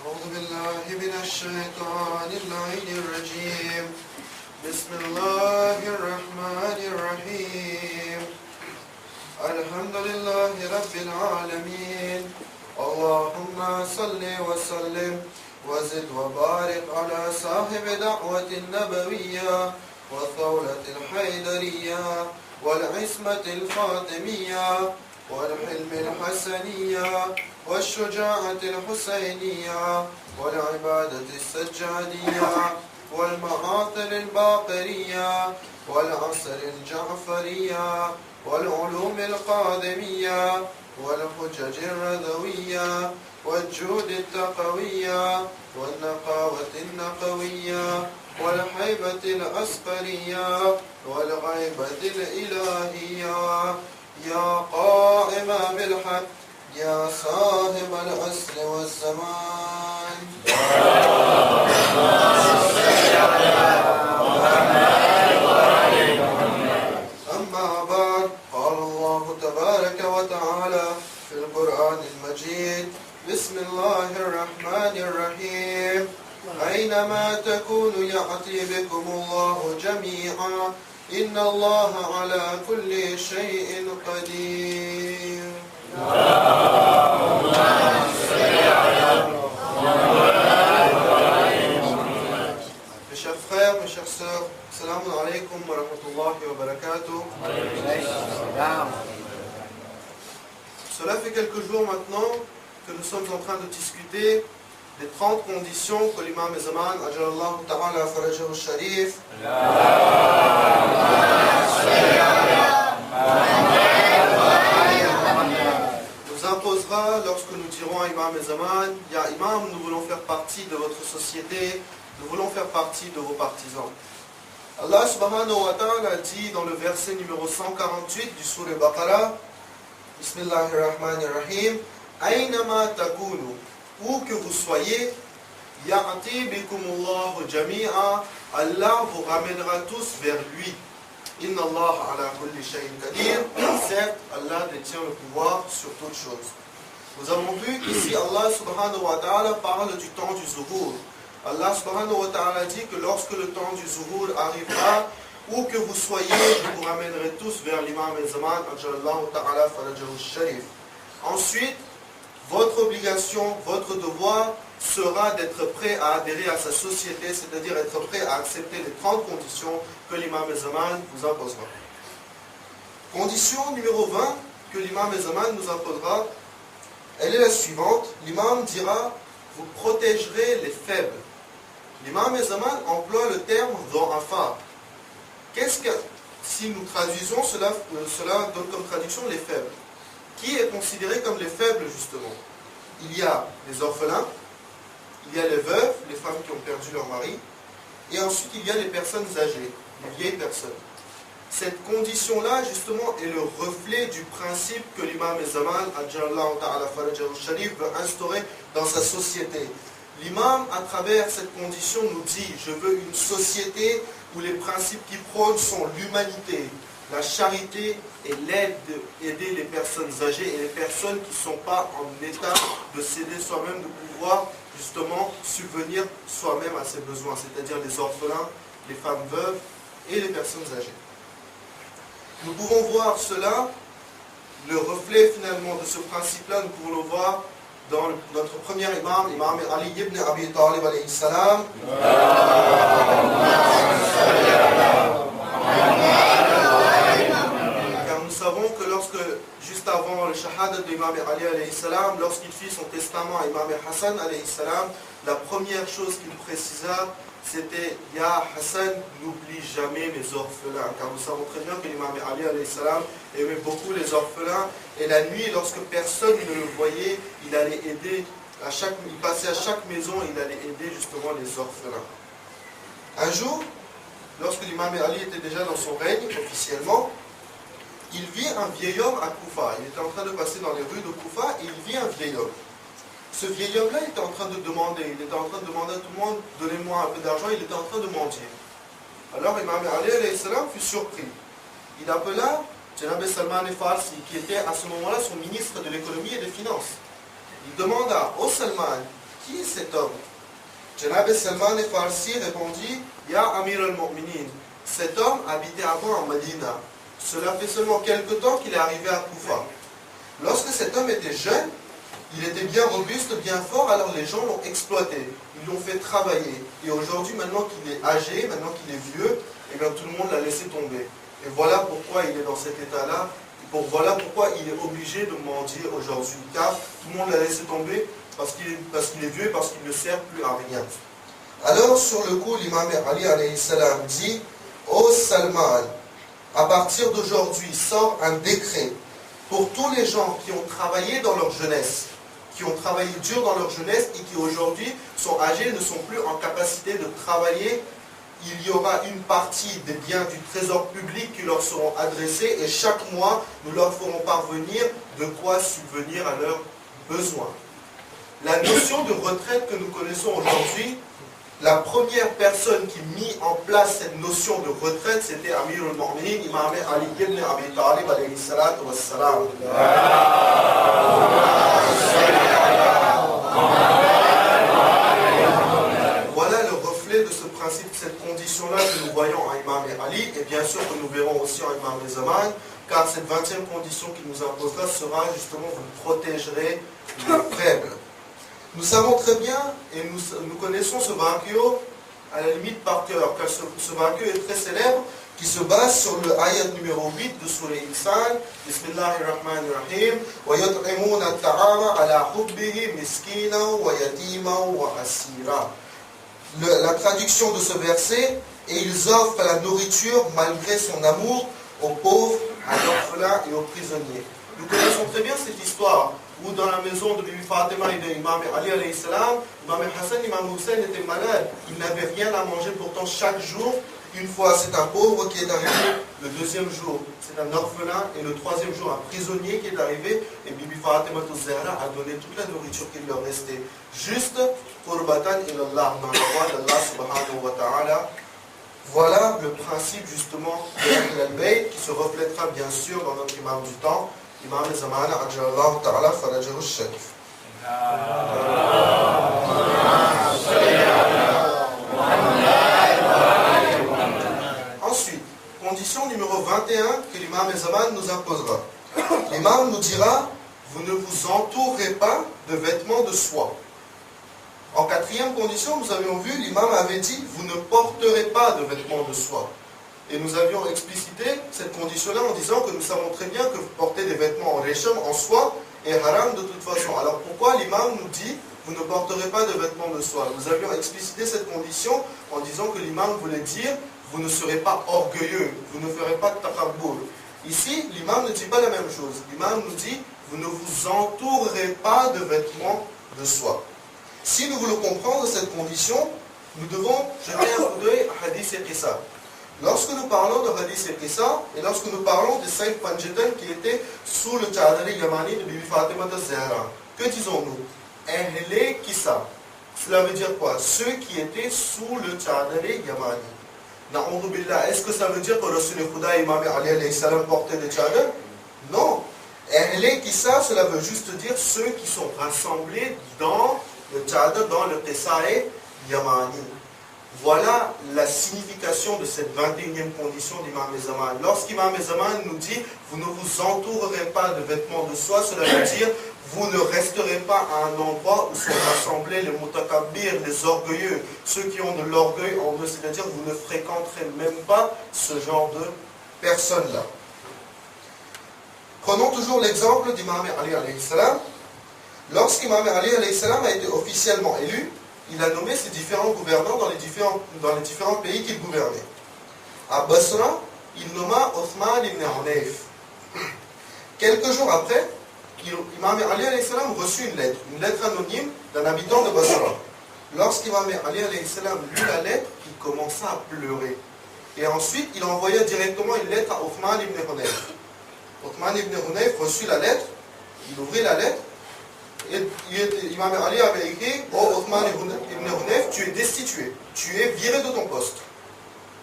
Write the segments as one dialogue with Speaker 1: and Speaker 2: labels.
Speaker 1: أعوذ بالله من الشيطان اللعين الرجيم بسم الله الرحمن الرحيم الحمد لله رب العالمين اللهم صل وسلم وزد وبارك على صاحب دعوة النبوية والثورة الحيدرية والعصمة الفاطمية والحلم الحسنية والشجاعة الحسينية والعبادة السجادية والمعاطل الباقرية والعصر الجعفرية والعلوم القادمية والحجج الرذوية والجود التقوية والنقاوة النقوية والهيبة الأسقرية والغيبة الإلهية يا قائم بالحق يا صاحب العصر والزمان أما بعد قال الله تبارك وتعالى في القرآن المجيد بسم الله الرحمن الرحيم أينما تكونوا يأتي بكم الله جميعا إن الله على كل شيء قدير. Mes chers frères, mes chères sœurs, Assalamu alaikum wa rahmatullahi wa barakatuh. Cela fait quelques jours maintenant que nous sommes en train de discuter des 30 conditions que l'imam Zaman, Ajalallahu Ta'ala Farajahu Sharif, nous imposera lorsque nous dirons à Imam Zaman, Ya Imam, nous voulons faire partie de votre société, nous voulons faire partie de vos partisans. Allah subhanahu wa ta'ala dit dans le verset numéro 148 du Sourate Baqarah, Bismillahirrahmanirrahim, Aynama takunu, où que vous soyez, Ya'ati bikumullahu jami'a, Allah vous ramènera tous vers lui. Inna Allah ala kulli shay'in qadir. Certes, Allah détient le pouvoir sur toutes choses. Nous avons vu qu'ici Allah subhanahu wa ta'ala parle du temps du zuhur. Allah subhanahu wa ta'ala dit que lorsque le temps du zuhur arrivera, où que vous soyez, je vous ramènerai tous vers l'imam al-Zaman, ajallahu ta'ala farajahu sharif. Ensuite, votre obligation, votre devoir sera d'être prêt à adhérer à sa société, c'est-à-dire être prêt à accepter les 30 conditions que l'imam al-Zaman vous imposera. Condition numéro 20 que l'imam al-Zaman nous imposera, elle est la suivante. L'imam dira, vous protégerez les faibles. L'imam al-Zaman emploie le terme dha'afa. Qu'est-ce que, si nous traduisons cela donne comme traduction les faibles. Qui est considéré comme les faibles justement? Il y a les orphelins, il y a les veuves, les femmes qui ont perdu leur mari, et ensuite il y a les personnes âgées, les vieilles personnes. Cette condition-là justement est le reflet du principe que l'imam al-Zaman, ajallahu ta'ala farajahu sharif, veut instaurer dans sa société. L'imam, à travers cette condition, nous dit, je veux une société où les principes qui prônent sont l'humanité, la charité et l'aide d'aider les personnes âgées et les personnes qui ne sont pas en état de s'aider soi-même, de pouvoir justement subvenir soi-même à ses besoins, c'est-à-dire les orphelins, les femmes veuves et les personnes âgées. Nous pouvons voir cela, le reflet finalement de ce principe-là, nous pouvons le voir dans notre premier imam, Imam Ali ibn Abi Talib alayhi salam. Car nous savons que juste avant le shahada de Imam Ali alayhi salam, lorsqu'il fit son testament à Imam Hassan alayhi salam, la première chose qu'il précisa, c'était Ya Hassan, n'oublie jamais mes orphelins. Car nous savons très bien que l'imam Ali alayhi salam aimait beaucoup les orphelins. Et la nuit, lorsque personne ne le voyait, il allait aider, il passait à chaque maison, il allait aider justement les orphelins. Un jour, lorsque l'imam Ali était déjà dans son règne officiellement, il vit un vieil homme à Koufa. Il était en train de passer dans les rues de Koufa et il vit un vieil homme. Ce vieil homme-là était en train de demander, à tout le monde, donnez-moi un peu d'argent, il était en train de mentir. Alors Imam Ali alayhi salam fut surpris. Il appela Janab Salman Farsi, qui était à ce moment-là son ministre de l'économie et des finances. Il demanda, ô Salman, qui est cet homme? Janab Salman Farsi répondit, Ya Amir al-Mu'minin, cet homme habitait avant en Médina. Cela fait seulement quelque temps qu'il est arrivé à Koufa. Lorsque cet homme était jeune, il était bien robuste, bien fort, alors les gens l'ont exploité, ils l'ont fait travailler. Et aujourd'hui, maintenant qu'il est âgé, maintenant qu'il est vieux, eh bien, tout le monde l'a laissé tomber. Et voilà pourquoi il est dans cet état-là, voilà pourquoi il est obligé de mendier aujourd'hui. Car tout le monde l'a laissé tomber parce qu'il est vieux et parce qu'il ne sert plus à rien. Alors, sur le coup, l'imam Ali alayhi salam dit, Ô Salman, à partir d'aujourd'hui, sort un décret pour tous les gens qui ont travaillé dans leur jeunesse, qui ont travaillé dur dans leur jeunesse et qui aujourd'hui sont âgés, ne sont plus en capacité de travailler. Il y aura une partie des biens du trésor public qui leur seront adressés et chaque mois, nous leur ferons parvenir de quoi subvenir à leurs besoins. La notion de retraite que nous connaissons aujourd'hui, la première personne qui mit en place cette notion de retraite, c'était Amir al-Mu'minin, Imam Ali ibn Abi Talib alayhi salatu wassalam. Voilà le reflet de ce principe, cette condition-là que nous voyons en Imam Ali, et bien sûr que nous verrons aussi en Imam Zaman, car cette 20e condition qu'il nous imposera sera justement, vous protégerez les faibles. Nous savons très bien, et nous connaissons ce vainqueur à la limite par cœur, car ce vainqueur est très célèbre, qui se base sur le ayat numéro 8 de Surah Insan, Bismillahirrahmanirrahim, وَيَطْعِمُونَ الطَّعَامَ عَلَى حُبِّهِ مِسْكِينًا وَيَتِيمًا وَأَسِيرًا. La traduction de ce verset, et ils offrent la nourriture malgré son amour aux pauvres, à l'orphelin et aux prisonniers. Nous connaissons très bien cette histoire où dans la maison de Bibi Fatima et de Imam Ali alayhi salam, Imam Hassan et Imam Hussein étaient malades. Ils n'avaient rien à manger, pourtant chaque jour, une fois c'est un pauvre qui est arrivé, le deuxième jour c'est un orphelin et le troisième jour un prisonnier qui est arrivé et Bibi Fatima Zahra a donné toute la nourriture qu'il leur restait. Juste qurbatan ilallah, dans la voie d'Allah subhanahu wa ta'ala. Voilà le principe justement de l'al-bayt qui se reflètera bien sûr dans notre imam du temps, Imam Zaman Ajallahu Ta'ala Farajahu Sharif. Ensuite, condition numéro 21 que l'imam Zaman nous imposera. L'imam nous dira, vous ne vous entourez pas de vêtements de soie. En quatrième condition, nous avions vu, l'imam avait dit, vous ne porterez pas de vêtements de soie. Et nous avions explicité cette condition-là en disant que nous savons très bien que porter des vêtements en récham, en soie, est haram de toute façon. Alors pourquoi l'imam nous dit, vous ne porterez pas de vêtements de soie? Nous avions explicité cette condition en disant que l'imam voulait dire, vous ne serez pas orgueilleux, vous ne ferez pas de takaboul. Ici, l'imam ne dit pas la même chose. L'imam nous dit, vous ne vous entourerez pas de vêtements de soie. Si nous voulons comprendre cette condition, nous devons jeter un coup d'œil à Hadith et Qissa. Lorsque nous parlons de Hadith et Qissa, et lorsque nous parlons de Saïd Panjatan qui était sous le Tchadari Yamani de Bibi Fatima de Zahra, que disons-nous? Ahle Qissa. Cela veut dire quoi? Ceux qui étaient sous le Tchadari Yamani. Na'udhu billah. Est-ce que ça veut dire que Rasul Khuda et Imam Ali alayhi salam portaient des tchadar? Non. Ahle Qissa, cela veut juste dire ceux qui sont rassemblés dans le tchadar, dans le Qissa'e Yamani. Voilà la signification de cette 21e condition d'Imam Zaman. Lorsqu'Imam Zaman nous dit, vous ne vous entourerez pas de vêtements de soie, cela veut dire, vous ne resterez pas à un endroit où sont rassemblés les mutakabbir, les orgueilleux, ceux qui ont de l'orgueil en eux, c'est-à-dire vous ne fréquenterez même pas ce genre de personnes-là. Prenons toujours l'exemple d'Imam Ali alayhi salam. Lorsqu'Imam Ali alayhi salam a été officiellement élu, il a nommé ses différents gouvernants dans les différents pays qu'il gouvernait. À Basra, il nomma Othman ibn Hunayf. Quelques jours après, Imam Ali alayhi salam reçut une lettre anonyme d'un habitant de Basra. Lorsqu'Imam Ali alayhi salam lut la lettre, il commença à pleurer. Et ensuite, il envoya directement une lettre à Othman ibn Hunayf. Othman ibn Hunayf reçut la lettre, il ouvrit la lettre, et Imam Ali avait écrit, oh Othman ibn Hunayf, tu es destitué, tu es viré de ton poste.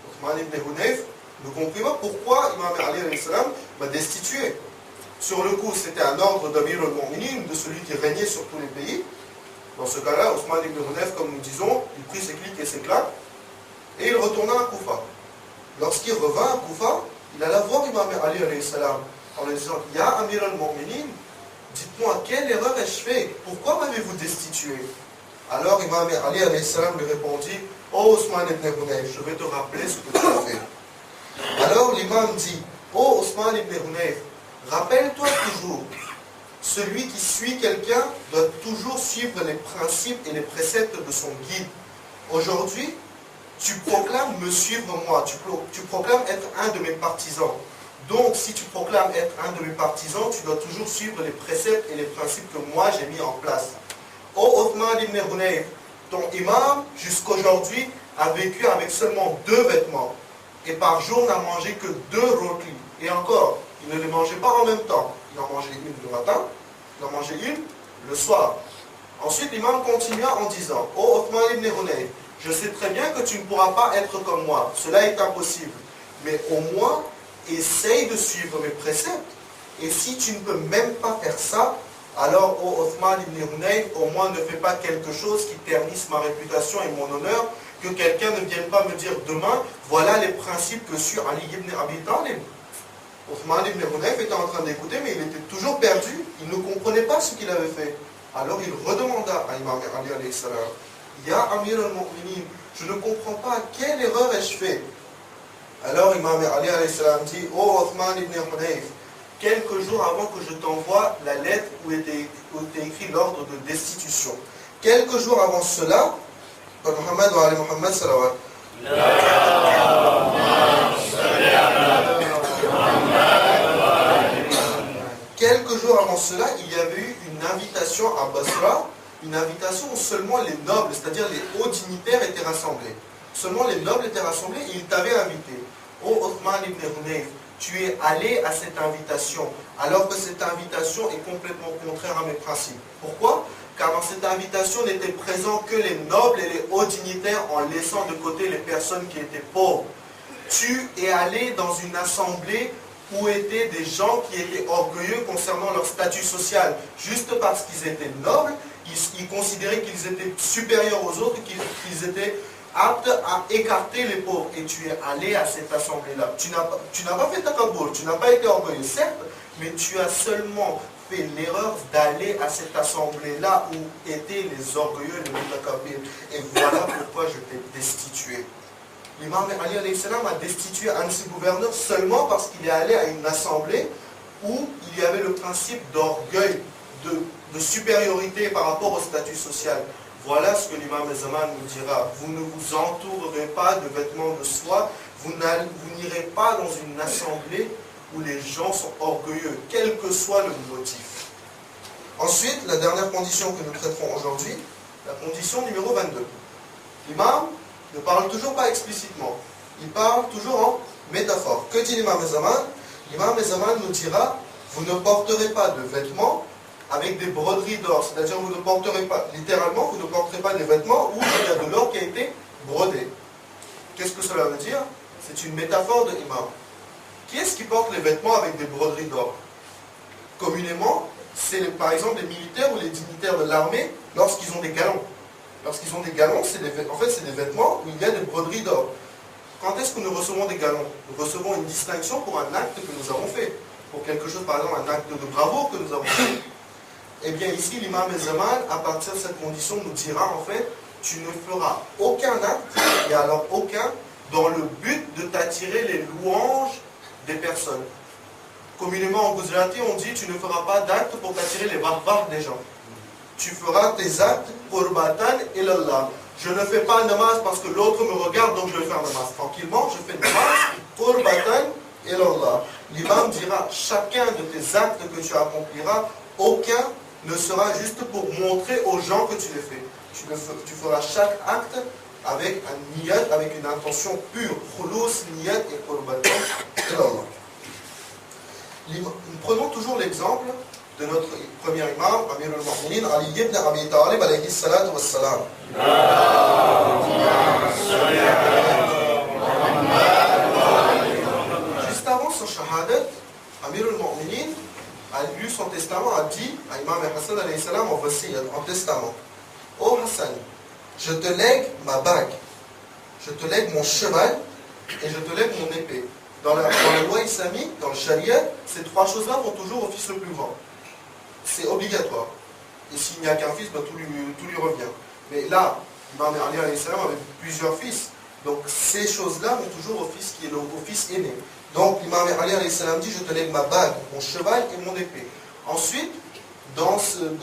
Speaker 1: Othman ibn Hunayf ne comprit pas pourquoi Imam Ali alayhi salam m'a destitué. Sur le coup, c'était un ordre d'Amir al-Mu'minin, de celui qui régnait sur tous les pays. Dans ce cas-là, Othman ibn Hunayf, comme nous disons, il prit ses clics et ses claques et il retourna à Koufa. Lorsqu'il revint à Koufa, il alla voir Imam Ali alayhi salam en lui disant: Ya Amir al-Mu'minin, dites-moi, quelle erreur ai-je fait? Pourquoi m'avez-vous destitué? Alors Imam Ali alayhi salam lui répondit: Oh Othman ibn Hunayf, je vais te rappeler ce que tu as fait. Alors l'imam dit: Oh Othman ibn Hunayf, rappelle-toi toujours, celui qui suit quelqu'un doit toujours suivre les principes et les préceptes de son guide. Aujourd'hui, tu proclames me suivre moi, tu proclames être un de mes partisans. Donc, si tu proclames être un de mes partisans, tu dois toujours suivre les préceptes et les principes que moi j'ai mis en place. Oh Othman ibn Hunayf, ton imam, jusqu'aujourd'hui, a vécu avec seulement 2 vêtements. Et par jour n'a mangé que 2 rôtis. Et encore, il ne les mangeait pas en même temps. Il en mangeait une le matin, il en mangeait une le soir. Ensuite, l'imam continua en disant: Oh Othman ibn Hunayf, je sais très bien que tu ne pourras pas être comme moi. Cela est impossible. Mais au moins, essaye de suivre mes préceptes. Et si tu ne peux même pas faire ça, alors, ô Othman ibn Hunayf, au moins ne fais pas quelque chose qui ternisse ma réputation et mon honneur, que quelqu'un ne vienne pas me dire demain: voilà les principes que suit Ali ibn Abi Talib. Othman ibn Hunayf était en train d'écouter, mais il était toujours perdu, il ne comprenait pas ce qu'il avait fait. Alors il redemanda à Imam Ali alayhi salam: Ya Amir al-Mu'minin, je ne comprends pas, quelle erreur ai-je fait? Alors Imam Ali alayhi salam dit: Oh Othman ibn Hunayf, quelques jours avant que je t'envoie la lettre où était écrit l'ordre de destitution, quelques jours avant cela, Muhammad wa ali Muhammad salawat. Quelques jours avant cela, il y avait eu une invitation à Basra, une invitation où seulement les nobles, c'est-à-dire les hauts dignitaires, étaient rassemblés. Seulement les nobles étaient rassemblés et ils t'avaient invité. Oh Othman ibn Hunayf, tu es allé à cette invitation, alors que cette invitation est complètement contraire à mes principes. Pourquoi? Car dans cette invitation n'étaient présents que les nobles et les hauts dignitaires, en laissant de côté les personnes qui étaient pauvres. Tu es allé dans une assemblée où étaient des gens qui étaient orgueilleux concernant leur statut social. Juste parce qu'ils étaient nobles, ils considéraient qu'ils étaient supérieurs aux autres, qu'ils étaient aptes à écarter les pauvres. Et tu es allé à cette assemblée-là. Tu n'as pas fait takabour, tu n'as pas été orgueilleux, certes, mais tu as seulement fait l'erreur d'aller à cette assemblée-là où étaient les orgueilleux, les mutakabir. Et voilà pourquoi je t'ai destitué. L'imam Ali alayhi salam a destitué un de ses gouverneurs seulement parce qu'il est allé à une assemblée où il y avait le principe d'orgueil, de supériorité par rapport au statut social. Voilà ce que l'imam Zaman nous dira. Vous ne vous entourerez pas de vêtements de soie, vous n'irez pas dans une assemblée où les gens sont orgueilleux, quel que soit le motif. Ensuite, la dernière condition que nous traiterons aujourd'hui, la condition numéro 22. L'imam ne parle toujours pas explicitement, il parle toujours en métaphore. Que dit l'imam Zaman? L'imam Zaman nous dira: vous ne porterez pas de vêtements avec des broderies d'or, c'est-à-dire vous ne porterez pas, littéralement, vous ne porterez pas des vêtements où il y a de l'or qui a été brodé. Qu'est-ce que cela veut dire? C'est une métaphore de l'imam. Qui est-ce qui porte les vêtements avec des broderies d'or? Communément, c'est par exemple les militaires ou les dignitaires de l'armée lorsqu'ils ont des galons. Lorsqu'ils ont des galons, en fait, c'est des vêtements où il y a des broderies d'or. Quand est-ce que nous recevons des galons? Nous recevons une distinction pour un acte que nous avons fait. Pour quelque chose, par exemple, un acte de bravoure que nous avons fait. Eh bien, ici, l'imam Zaman, à partir de cette condition, nous dira, en fait, tu ne feras aucun acte, et alors aucun, dans le but de t'attirer les louanges des personnes. Communément en Gujarati, on dit: tu ne feras pas d'acte pour t'attirer les barbares des gens. Tu feras tes actes qurbatan ilallah. Je ne fais pas namaz parce que l'autre me regarde, donc je vais faire namaz. Tranquillement, je fais namaz qurbatan ilallah. L'imam dira: chacun de tes actes que tu accompliras, aucun ne sera juste pour montrer aux gens que tu les fais. Tu feras chaque acte avec un niyat, avec une intention pure. Khulus, niyat et qurbatan ilallah. Prenons toujours l'exemple de notre premier imam, Amir al-Mu'minin, Ali ibn Abi Talib, alayhi salatu wassalam. Juste avant son shahadat, Amir al-Mu'minin a lu son testament, a dit à Imam Hassan alayhi salam en wasiyat, en testament. Hassan, je te lègue ma bague, je te lègue mon cheval et je te lègue mon épée. Dans la loi islamique, dans le charia, ces trois choses-là vont toujours au fils le plus grand. C'est obligatoire. Et s'il n'y a qu'un fils, ben, tout lui revient. Mais là, Imam Ali alayhi salam avait plusieurs fils. Donc ces choses-là vont toujours au fils qui est au fils aîné. Donc l'imam Ali alayhi salam dit, je te lègue ma bague, mon cheval et mon épée. Ensuite, dans cette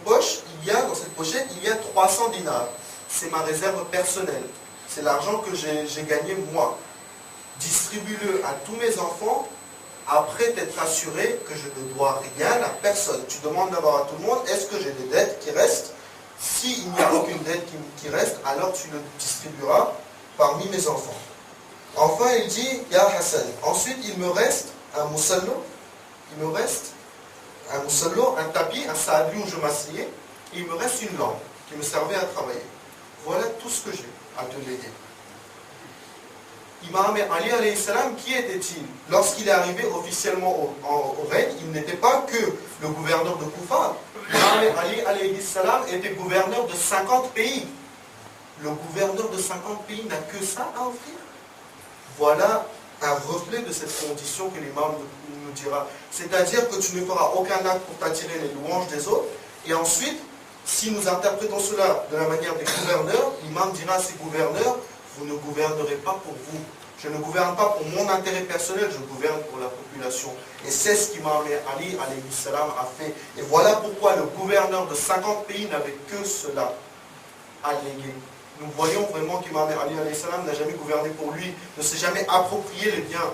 Speaker 1: poche, dans cette pochette, il y a 300 dinars. C'est ma réserve personnelle. C'est l'argent que j'ai gagné moi. Distribue-le à tous mes enfants après t'être assuré que je ne dois rien à personne. Tu demandes d'abord à tout le monde, est-ce que j'ai des dettes qui restent? S'il n'y a aucune dette qui reste, alors tu le distribueras parmi mes enfants. Enfin, il dit, Ya Hassan. Ensuite, il me reste un musallo. Il me reste un musallo, un tapis, un saabli où je m'asseyais. Et il me reste une lampe qui me servait à travailler. Voilà tout ce que j'ai à te léguer. Imam Ali alayhi salam, qui était-il? Lorsqu'il est arrivé officiellement au règne, il n'était pas que le gouverneur de Koufa. Imam Ali alayhi salam était gouverneur de 50 pays. Le gouverneur de 50 pays n'a que ça à offrir. Voilà un reflet de cette condition que l'imam nous dira. C'est-à-dire que tu ne feras aucun acte pour t'attirer les louanges des autres. Et ensuite, si nous interprétons cela de la manière des gouverneurs, l'imam dira à ses gouverneurs, vous ne gouvernerez pas pour vous. Je ne gouverne pas pour mon intérêt personnel, je gouverne pour la population. Et c'est ce qu'Imam Ali alayhi salam a fait. Et voilà pourquoi le gouverneur de 50 pays n'avait que cela à léguer. Nous voyons vraiment qu'Imam Ali alayhi salam n'a jamais gouverné pour lui, ne s'est jamais approprié les biens,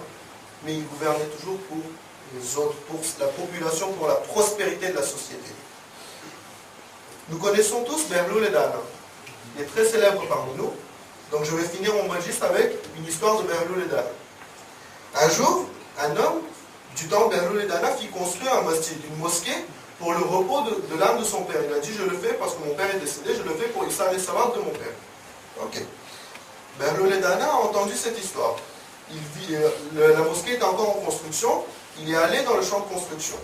Speaker 1: mais il gouvernait toujours pour les autres, pour la population, pour la prospérité de la société. Nous connaissons tous Behlul et Dana. Il est très célèbre parmi nous. Donc je vais finir mon majlis avec une histoire de Behlul et Dana. Un jour, un homme du temps Behlul et Dana fit construire un masjid, une mosquée, pour le repos de l'âme de son père. Il a dit, je le fais parce que mon père est décédé, je le fais pour Issa et Salat de mon père. Ok. Behlul et Dana a entendu cette histoire. La mosquée était encore en construction, il est allé dans le champ de construction.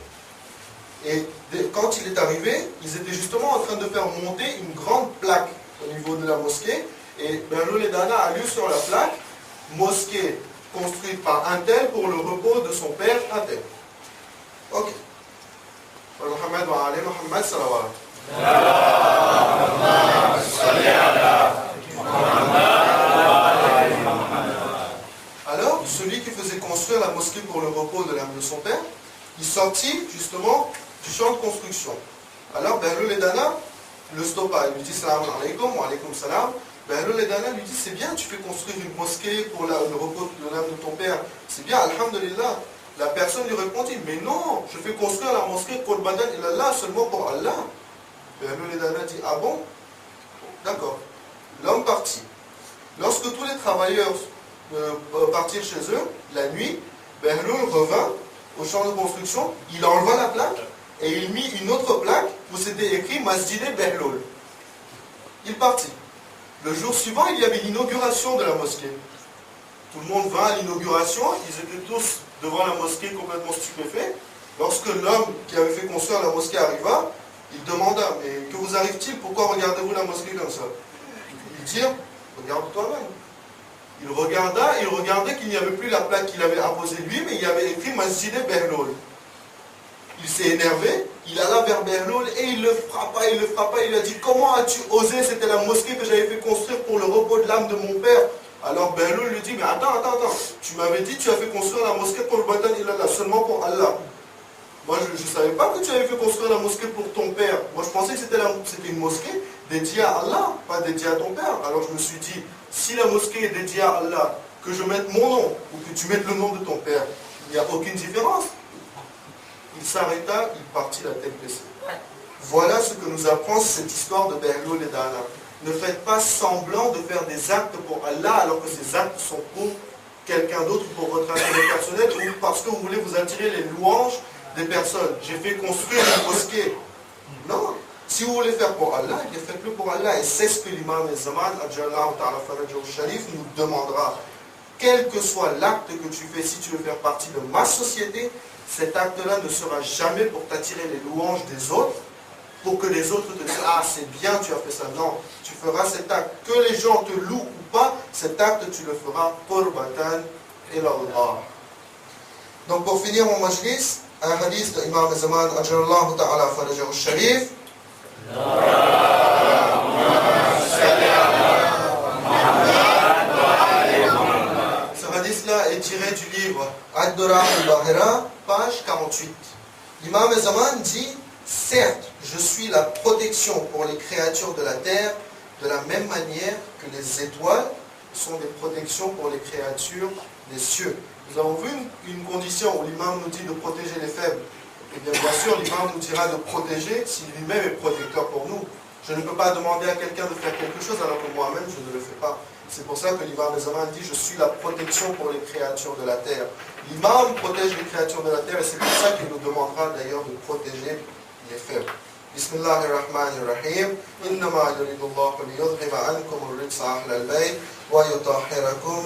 Speaker 1: Et quand il est arrivé, ils étaient justement en train de faire monter une grande plaque au niveau de la mosquée. Et Behlul et Dana a lu sur la plaque, mosquée construite par un tel pour le repos de son père, un tel. Ok. Muhammad wa ali Muhammad salawat. Alors, celui qui faisait construire la mosquée pour le repos de l'âme de son père, il sortit justement du champ de construction. Alors, Behlul et Dana le stoppa. Il lui dit salam alaykum wa alaykum salam. Behlul et Dana lui dit, c'est bien, tu fais construire une mosquée pour le repos de l'âme de ton père. C'est bien, alhamdulillah. La personne lui répondit, mais non, je fais construire la mosquée pour le badan ilallah, seulement pour Allah. Behlul et Dana dit, ah bon? D'accord. L'homme partit. Lorsque tous les travailleurs partirent chez eux, la nuit, Behlul revint au champ de construction, il enleva la plaque et il mit une autre plaque où c'était écrit Masjid Behlul. Il partit. Le jour suivant, il y avait l'inauguration de la mosquée. Tout le monde vint à l'inauguration, ils étaient tous devant la mosquée complètement stupéfaits. Lorsque l'homme qui avait fait construire la mosquée arriva, il demanda, mais que vous arrive-t-il? Pourquoi regardez-vous la mosquée comme ça? Ils dirent, regarde toi-même. Il regardait qu'il n'y avait plus la plaque qu'il avait apposée lui, mais il y avait écrit Masjid Behlul. Il s'est énervé, il alla vers Behlul et il le frappa, il lui a dit, comment as-tu osé? C'était la mosquée que j'avais fait construire pour le repos de l'âme de mon père. Alors Behlul lui dit, mais attends, tu m'avais dit tu as fait construire la mosquée pour le badan ilallah, seulement pour Allah. Moi je ne savais pas que tu avais fait construire la mosquée pour ton père. Moi je pensais que c'était une mosquée dédiée à Allah, pas dédiée à ton père. Alors je me suis dit, si la mosquée est dédiée à Allah, que je mette mon nom ou que tu mettes le nom de ton père, il n'y a aucune différence. Il s'arrêta, il partit la tête baissée. Voilà ce que nous apprend cette histoire de Behlul et Dana. Ne faites pas semblant de faire des actes pour Allah alors que ces actes sont pour quelqu'un d'autre, pour votre intérêt personnel ou parce que vous voulez vous attirer les louanges des personnes. J'ai fait construire une mosquée. Non. Si vous voulez faire pour Allah, eh bien faites-le pour Allah. Et c'est ce que l'imam Zaman, Sharif, nous demandera. Quel que soit l'acte que tu fais, si tu veux faire partie de ma société, cet acte-là ne sera jamais pour t'attirer les louanges des autres, pour que les autres te disent « Ah, c'est bien, tu as fait ça ». Non, tu feras cet acte. Que les gens te louent ou pas, cet acte, tu le feras qurbatan ila Allah. Donc pour finir mon majlis, un hadith de Imam Zaman Ajrallahu Ta'ala Farajahu Sharif. Ce hadith-là est tiré du livre Ad-Dura al-Bahira, page 48. L'imam Zaman dit, certes, je suis la protection pour les créatures de la terre, de la même manière que les étoiles sont des protections pour les créatures des cieux. Nous avons vu une condition où l'imam nous dit de protéger les faibles. Et bien sûr, l'imam nous dira de protéger si lui-même est protecteur pour nous. Je ne peux pas demander à quelqu'un de faire quelque chose alors que moi-même je ne le fais pas. C'est pour ça que l'imam Zaman dit, je suis la protection pour les créatures de la terre. L'imam protège les créatures de la terre et c'est pour ça qu'il nous demandera d'ailleurs de protéger les faibles. بسم الله الرحمن الرحيم إنما يريد الله ليذهب عنكم الرجس أهل البيت ويطهركم